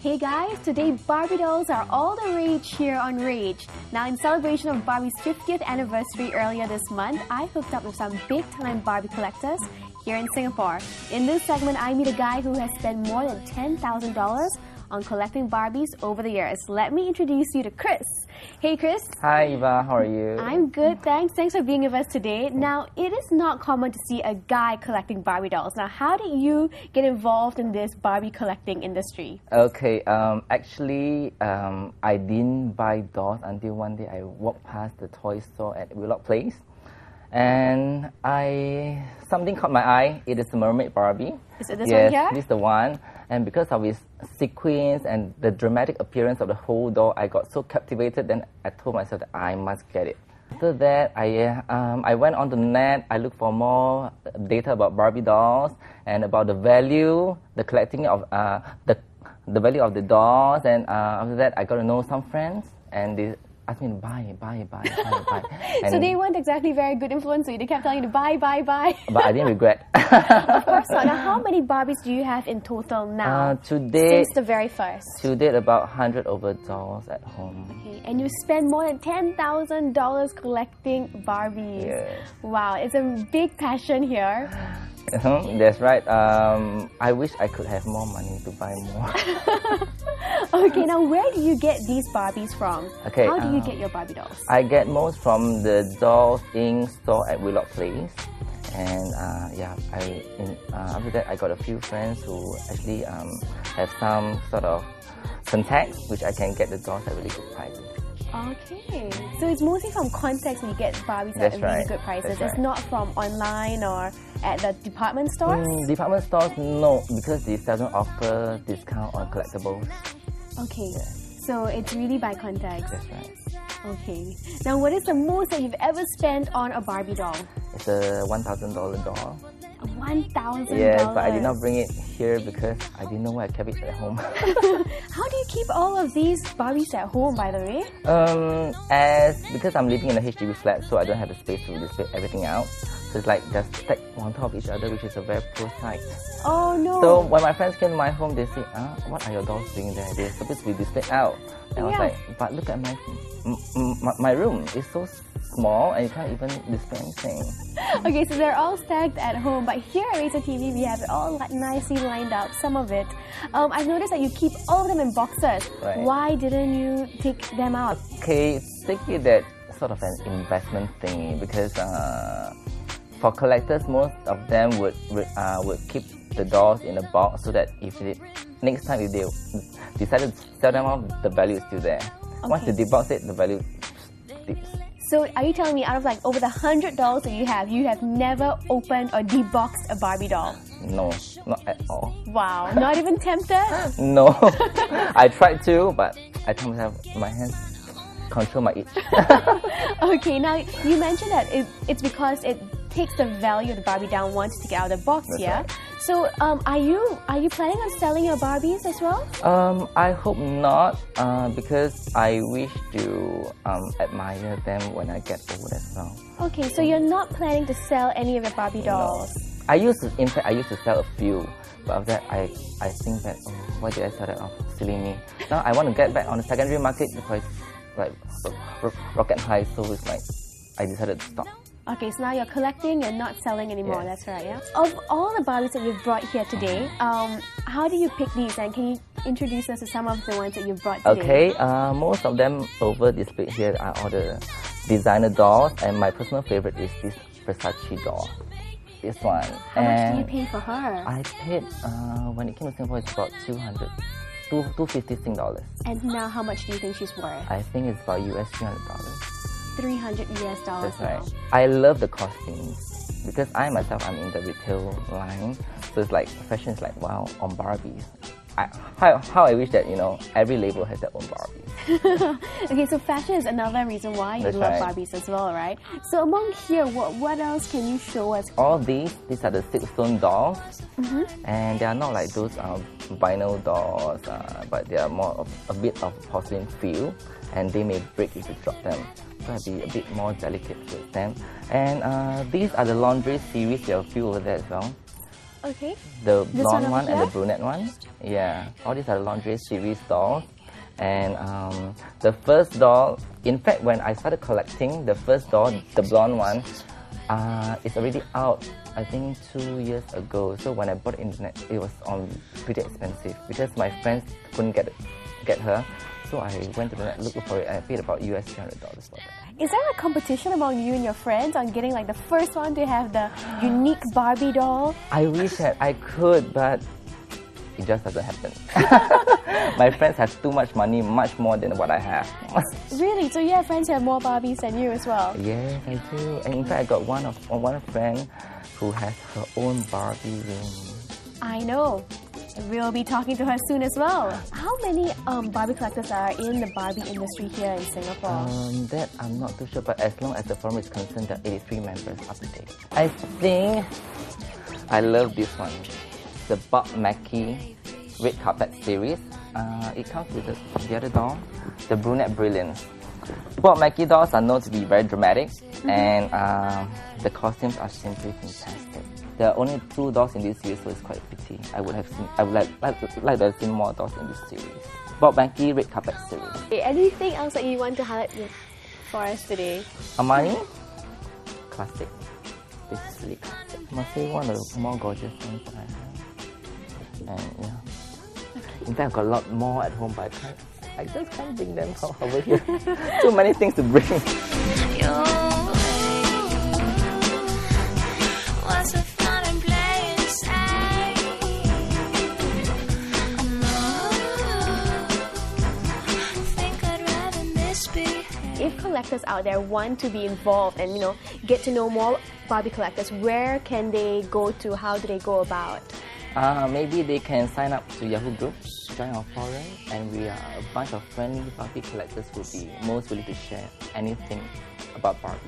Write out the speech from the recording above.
Hey guys, today Barbie dolls are all the rage here on R.age. Now in celebration of Barbie's 50th anniversary earlier this month, I hooked up with some big-time Barbie collectors here in Singapore. In this segment, I meet a guy who has spent more than $10,000 on collecting Barbies over the years. Let me introduce you to Chris. Hey Chris. Hi Eva, how are you? I'm good, thanks. Thanks for being with us today. Now, it is not common to see a guy collecting Barbie dolls. Now, how did you get involved in this Barbie collecting industry? Okay, actually, I didn't buy dolls until one day I walked past the toy store at Wheelock Place. And something caught my eye. It is the mermaid Barbie. Is it this one here? This is the one. And because of its sequins and the dramatic appearance of the whole doll, I got so captivated. Then I told myself that I must get it. After that, I went on the net. I looked for more data about Barbie dolls and about the value, the collecting of the value of the dolls. And after that, I got to know some friends, and they asked me to buy. And so they weren't exactly very good influence, so they kept telling you to buy. But I didn't regret. Of course not. Now, how many Barbies do you have in total now? Since the very first? To date, about 100 over dolls at home. Okay, and you spend more than $10,000 collecting Barbies. Yes. Wow, it's a big passion here. That's right. I wish I could have more money to buy more. Okay, now where do you get these Barbies from? Okay, how do you get your Barbie dolls? I get most from the Dolls Inc. store at Wheelock Place. And after that, I got a few friends who actually have some sort of contacts which I can get the dolls at really good prices. Okay, so it's mostly from contacts when you get Barbies at really good prices. It's not from online or at the department stores? Department stores, no, because they seldom offer discount on collectibles. Okay, so it's really by contacts. That's right. Okay. Now, what is the most that you've ever spent on a Barbie doll? It's a $1,000 doll. $1,000? Yes, but I did not bring it here because I didn't know where I kept it at home. How do you keep all of these Barbies at home, by the way? Because I'm living in a HDB flat, so I don't have the space to display everything out. So it's like just stacked on top of each other, which is a very poor sight. Oh no! So when my friends came to my home, they say, what are your dolls doing there? They're supposed to be displayed out. And I was like, but look at my room. It's so small and you can't even display anything. Okay, so they're all stacked at home, but here at Racer TV, we have it all nicely lined up, some of it. I've noticed that you keep all of them in boxes. Right. Why didn't you take them out? Okay, thinking that sort of an investment thing because for collectors, most of them would keep the dolls in a box so that next time if they decided to sell them off, the value is still there. Okay. Once they debox it, the value dips. So are you telling me out of like over the 100 dolls that you have never opened or deboxed a Barbie doll? No, not at all. Wow, not even tempted? No, I tried to, but I told myself my hands control my itch. Okay, now you mentioned that it's because it takes the value of the Barbie down once you take it out of the box. That's yeah. Right. So are you planning on selling your Barbies as well? I hope not, because I wish to admire them when I get old as well. Okay, so you're not planning to sell any of your Barbie dolls? No. In fact, I used to sell a few, but after that, I think that, why did I sell that off? Silly me. Now I want to get back on the secondary market because like rocket high, so it's like I decided to stop. Okay, so now you're collecting and not selling anymore. Yes. That's right, yeah? Of all the Barbies that you've brought here today, how do you pick these? And can you introduce us to some of the ones that you've brought today? Okay, most of them over displayed here are all the designer dolls, and my personal favorite is this Versace doll. This one. How much do you pay for her? I paid, when it came to Singapore, it's about $250 Sing. And now how much do you think she's worth? I think it's about US $300. $300 That's right. I love the costumes because I myself am in the retail line, so it's like fashion is like wow on Barbies. How I wish that every label has their own Barbies. Okay, so fashion is another reason why you love Barbies as well, right? So among here, what else can you show us? All these are the silkstone dolls, and they are not like those vinyl dolls, but they are more of a bit of porcelain feel, and they may break if you drop them. So I'll be a bit more delicate with them. And these are the laundry series. There are a few over there as well. Okay. The This one blonde over one and the here? brunette one. Yeah, all these are lingerie series dolls. And the first doll, in fact, when I started collecting, the first doll, the blonde one, is already out, I think 2 years ago. So when I bought it internet, it was pretty expensive because my friends couldn't get her. So I went to the net, looked for it, and I paid about US $300 for that. Is there a competition among you and your friends on getting like the first one to have the unique Barbie doll? I wish that I could, but it just doesn't happen. My friends have too much money, much more than what I have. Really? So you have friends who have more Barbies than you as well? Yes, I do. And in fact, I got one friend who has her own Barbie room. I know. We'll be talking to her soon as well. How many Barbie collectors are in the Barbie industry here in Singapore? That I'm not too sure, but as long as the forum is concerned, there are 83 members up to date. I think I love this one, the Bob Mackie Red Carpet series. It comes with the other doll, the Brunette Brilliance. Bob Mackie dolls are known to be very dramatic, and the costumes are simply fantastic. There are only 2 dolls in this series, so it's quite a pity. I would like to have seen more dolls in this series. Bob Mackie Red Carpet series. Okay, anything else that you want to highlight for us today? Armani, classic. This is really classic. I must say one of the more gorgeous ones that I have. And yeah, in fact, I've got a lot more at home, but I just can't bring them over here. Too many things to bring. If collectors out there want to be involved and get to know more Barbie collectors, where can they go to? How do they go about? Maybe they can sign up to Yahoo Group, join our forum, and we are a bunch of friendly Barbie collectors who will be most willing to share anything about Barbie.